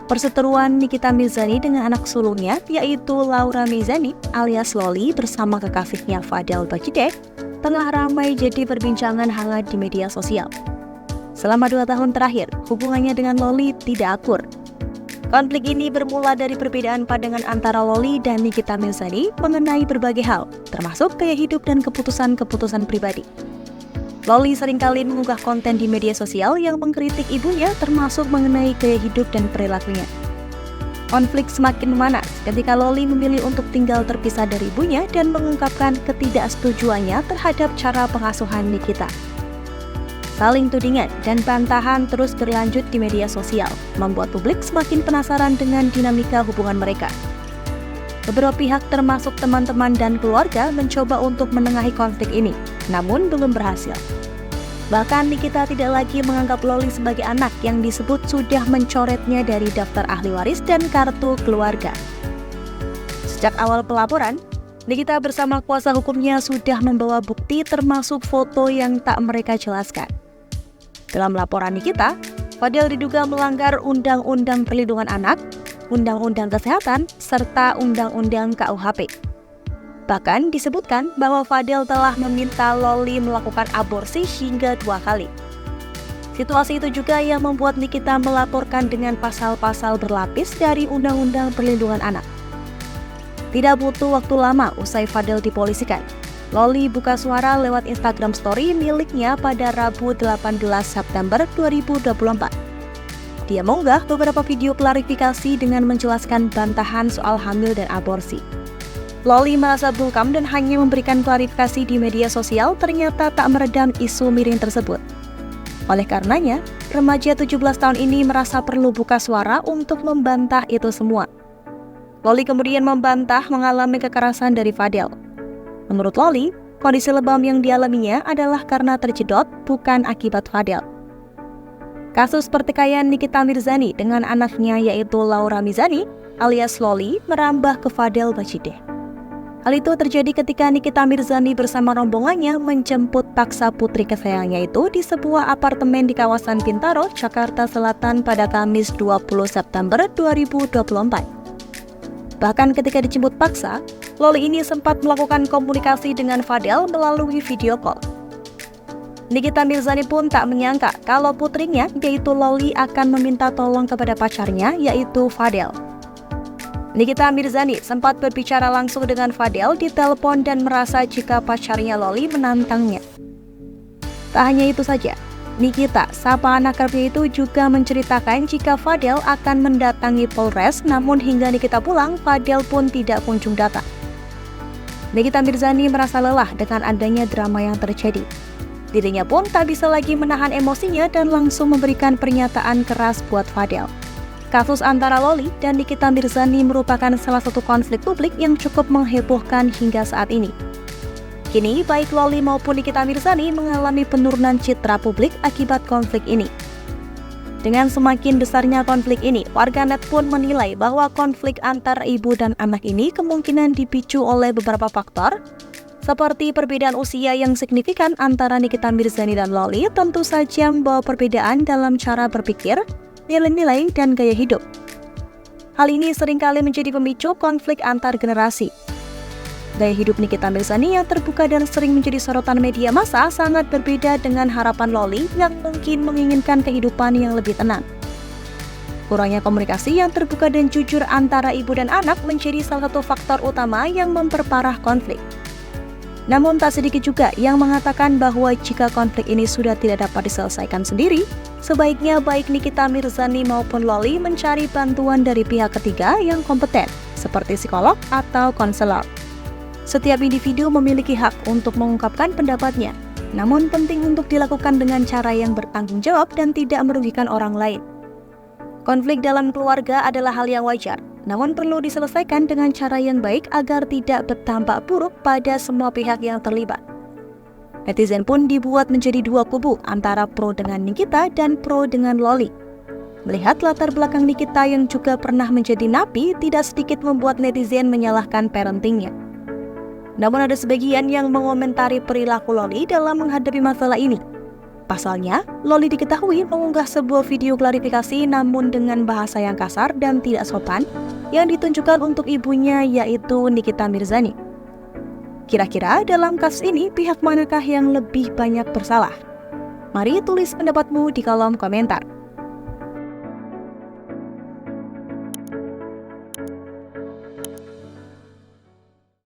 Perseteruan Nikita Mirzani dengan anak sulungnya, yaitu Laura Mizani alias Loli bersama kekasihnya Fadel Bajideh, tengah ramai jadi perbincangan hangat di media sosial. Selama 2 tahun terakhir, hubungannya dengan Loli tidak akur. Konflik ini bermula dari perbedaan pandangan antara Loli dan Nikita Mirzani mengenai berbagai hal, termasuk gaya hidup dan keputusan-keputusan pribadi. Loli seringkali mengunggah konten di media sosial yang mengkritik ibunya, termasuk mengenai gaya hidup dan perilakunya. Konflik semakin memanas ketika Loli memilih untuk tinggal terpisah dari ibunya dan mengungkapkan ketidaksetujuannya terhadap cara pengasuhan Nikita. Saling tudingan dan bantahan terus berlanjut di media sosial, membuat publik semakin penasaran dengan dinamika hubungan mereka. Beberapa pihak termasuk teman-teman dan keluarga mencoba untuk menengahi konflik ini, namun belum berhasil. Bahkan Nikita tidak lagi menganggap Loli sebagai anak yang disebut sudah mencoretnya dari daftar ahli waris dan kartu keluarga. Sejak awal pelaporan, Nikita bersama kuasa hukumnya sudah membawa bukti termasuk foto yang tak mereka jelaskan. Dalam laporan Nikita, Fadel diduga melanggar Undang-Undang Perlindungan Anak, Undang-Undang Kesehatan, serta Undang-Undang KUHP. Bahkan disebutkan bahwa Fadel telah meminta Loli melakukan aborsi hingga 2 kali. Situasi itu juga yang membuat Nikita melaporkan dengan pasal-pasal berlapis dari Undang-Undang Perlindungan Anak. Tidak butuh waktu lama usai Fadel dipolisikan, Loli buka suara lewat Instagram Story miliknya pada Rabu 18 September 2024. Dia mengunggah beberapa video klarifikasi dengan menjelaskan bantahan soal hamil dan aborsi. Loli merasa bungkam dan hanya memberikan klarifikasi di media sosial ternyata tak meredam isu miring tersebut. Oleh karenanya, remaja 17 tahun ini merasa perlu buka suara untuk membantah itu semua. Loli kemudian membantah mengalami kekerasan dari Fadel. Menurut Loli, kondisi lebam yang dialaminya adalah karena terjedot, bukan akibat Fadel. Kasus pertikaian Nikita Mirzani dengan anaknya yaitu Laura Mizani alias Loli merambah ke Fadel Bajideh. Hal itu terjadi ketika Nikita Mirzani bersama rombongannya menjemput paksa putri kesayangannya itu di sebuah apartemen di kawasan Bintaro, Jakarta Selatan pada Kamis 20 September 2024. Bahkan ketika dijemput paksa, Loli ini sempat melakukan komunikasi dengan Fadel melalui video call. Nikita Mirzani pun tak menyangka kalau putrinya yaitu Loli akan meminta tolong kepada pacarnya yaitu Fadel. Nikita Mirzani sempat berbicara langsung dengan Fadel di telepon dan merasa jika pacarnya Loli menantangnya. Tak hanya itu saja, Nikita, sapa anak kerapnya itu juga menceritakan jika Fadel akan mendatangi Polres, namun hingga Nikita pulang, Fadel pun tidak kunjung datang. Nikita Mirzani merasa lelah dengan adanya drama yang terjadi. Dirinya pun tak bisa lagi menahan emosinya dan langsung memberikan pernyataan keras buat Fadel. Kasus antara Loli dan Nikita Mirzani merupakan salah satu konflik publik yang cukup menghebohkan hingga saat ini. Kini, baik Loli maupun Nikita Mirzani mengalami penurunan citra publik akibat konflik ini. Dengan semakin besarnya konflik ini, warganet pun menilai bahwa konflik antar ibu dan anak ini kemungkinan dipicu oleh beberapa faktor, seperti perbedaan usia yang signifikan antara Nikita Mirzani dan Loli, tentu saja membawa perbedaan dalam cara berpikir, nilai-nilai, dan gaya hidup. Hal ini seringkali menjadi pemicu konflik antar generasi. Gaya hidup Nikita Mirzani yang terbuka dan sering menjadi sorotan media massa sangat berbeda dengan harapan Loli yang mungkin menginginkan kehidupan yang lebih tenang. Kurangnya komunikasi yang terbuka dan jujur antara ibu dan anak menjadi salah satu faktor utama yang memperparah konflik. Namun tak sedikit juga yang mengatakan bahwa jika konflik ini sudah tidak dapat diselesaikan sendiri, sebaiknya baik Nikita Mirzani maupun Loli mencari bantuan dari pihak ketiga yang kompeten, seperti psikolog atau konselor. Setiap individu memiliki hak untuk mengungkapkan pendapatnya, namun penting untuk dilakukan dengan cara yang bertanggung jawab dan tidak merugikan orang lain. Konflik dalam keluarga adalah hal yang wajar, namun perlu diselesaikan dengan cara yang baik agar tidak berdampak buruk pada semua pihak yang terlibat. Netizen pun dibuat menjadi dua kubu antara pro dengan Nikita dan pro dengan Loli. Melihat latar belakang Nikita yang juga pernah menjadi napi, tidak sedikit membuat netizen menyalahkan parentingnya. Namun ada sebagian yang mengomentari perilaku Loli dalam menghadapi masalah ini. Pasalnya, Loli diketahui mengunggah sebuah video klarifikasi namun dengan bahasa yang kasar dan tidak sopan yang ditunjukkan untuk ibunya, yaitu Nikita Mirzani. Kira-kira dalam kasus ini pihak manakah yang lebih banyak bersalah? Mari tulis pendapatmu di kolom komentar.